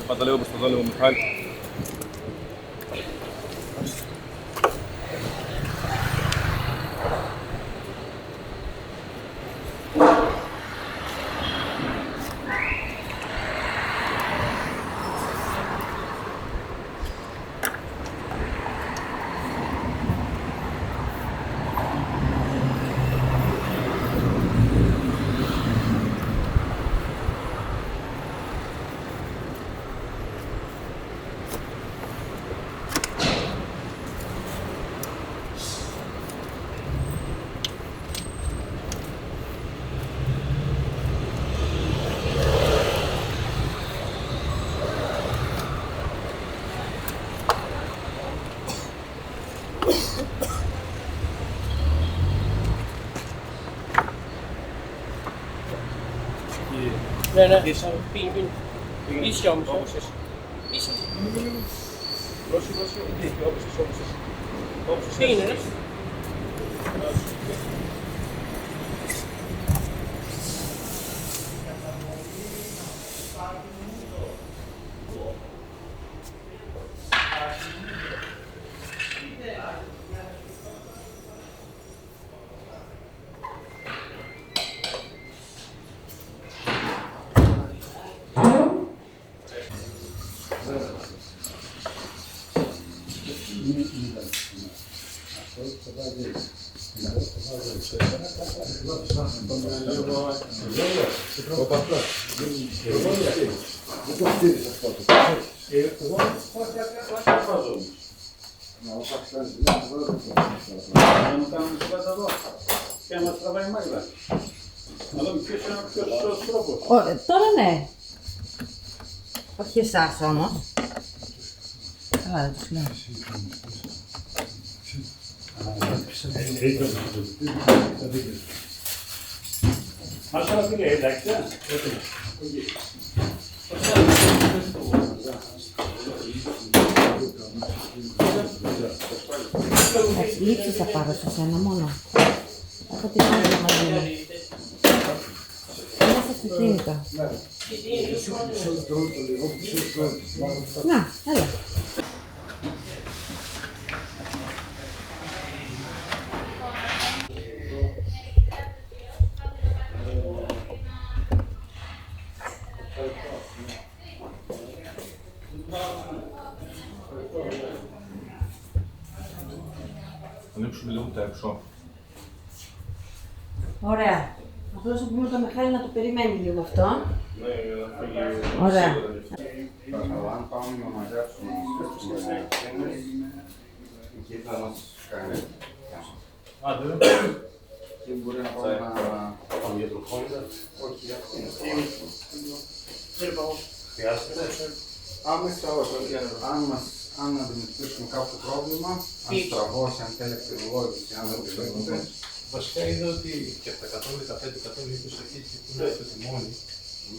Πάτα λίγο προς το δω λίγο, Μιχάλη. Ναι, ναι. Πήγαινε. Ίσια όμως. Ίσια. Δώσε, όπως είσαι. Πήγαινε, ρε. Τώρα ναι. Όχι εσάς όμως. Καλά δεν τους λέω. Μάσα φίλε, εντάξει. Λήψεις θα πάρω σε σένα μόνο. Έχω τη φάγια μαζί μου. Είμαστε στη κλίνικα. Να, έλα. Ανοίξουμε λίγο τα έξω. Ωραία. Απλώς θα πούμε το Μιχάλη να το περιμένει λίγο αυτό. Ωραία. Αν πάμε να μαζέψουμε τις ευθύνες, εκεί θα μας κάνει. Και μπορεί να πάμε να πάμε για το χώλιο. Όχι, για αυτό. Χρειάζεται. Αν αντιμετωπίσουμε κάποιο πρόβλημα, αν στραβώσει, αν θέλει ακτινολόγηση, αν δεν πιστεύετε. Βασικά είδα ότι και από τα 115-120 αρχίδια που είναι στο τιμόνι,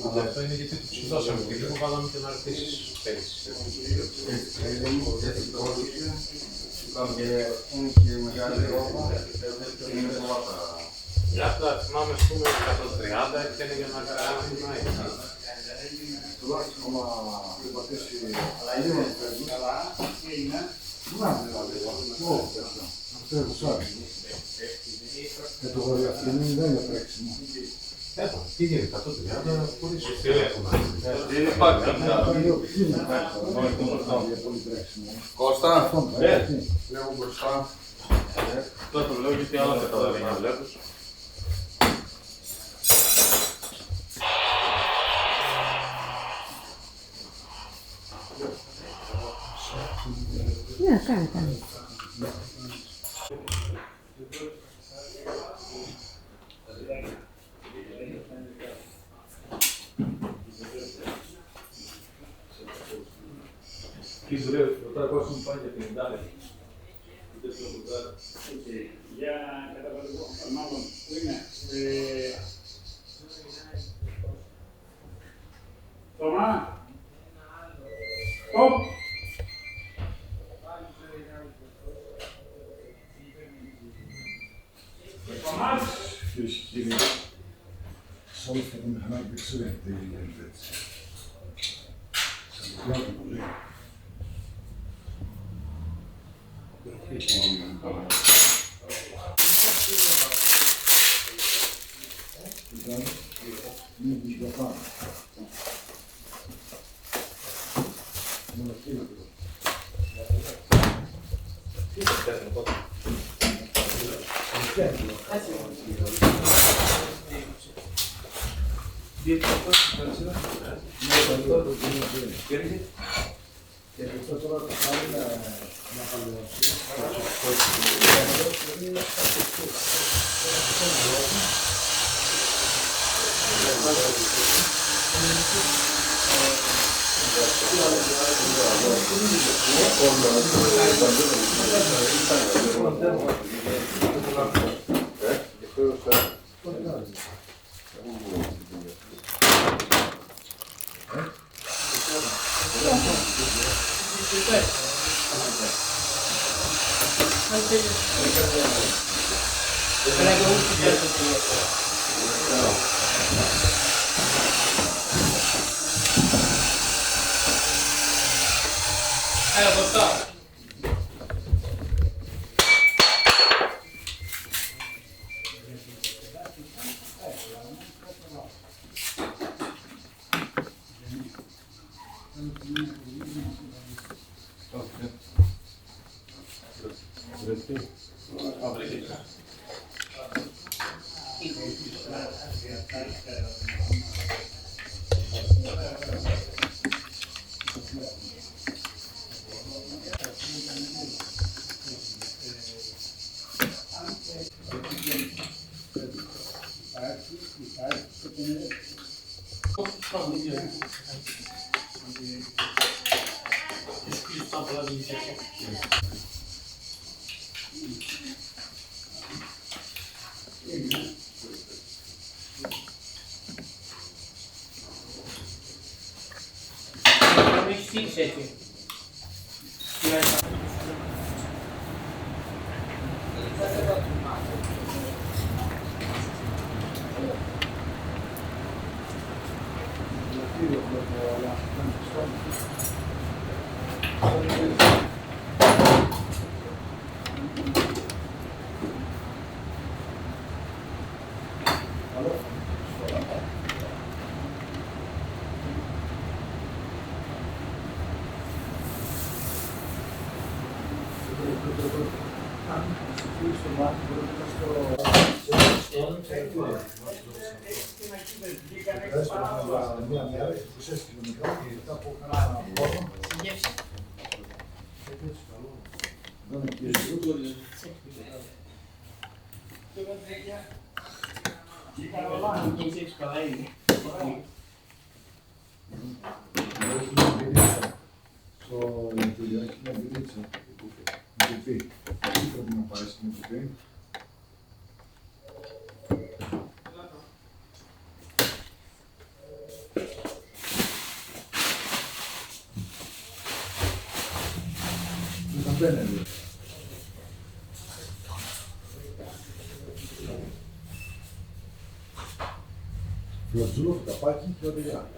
αλλά αυτό είναι γιατί το ψηφίσαμε και λίγο βάλαμε και αναρτήσεις πέρυσι. Είναι και μεγάλη ρόμπα, είναι πολλά τα... Αυτά θυμάμαι, ας πούμε, 130 και είναι για να κάνει την ΑΕΚ. Τουλάχιστον άμα πατήσει λίγο να παίρνει, να αυτό είναι σάρι. Και το γοριαθήνι δεν είναι τρέξιμο. Πήγε 130 χωρίς τηλέφωνα. Δεν υπάρχει Κώστα, Λέω μπροστά. τώρα το λέω γιατί άλλα καταλαβαίνει να βλέπεις. Ναι, κάνε. Εκεί δουλεύει, το 300 μου πάει για 50. Για καταβατικό, μάλλον, που είναι. Θωμά. Κυρίες και κύριοι, σε όλα αυτά τα μηχανάκια δεν ξέρετε τι γίνεται έτσι. Σας το πολύ. Είναι δυσκολά. Και αυτό τώρα το κάνει να παλαιώσει. Μία μέρα, 26 χιλιόμετρα και μετά από κανένα πόνο. Δεν είναι κύριε. Στο Ιντερνετ έχει μια βιλίτσα. Εκεί πρέπει να πάει στην Επιτροπή. Φλατζούλο, καπάκι και οδηγιά.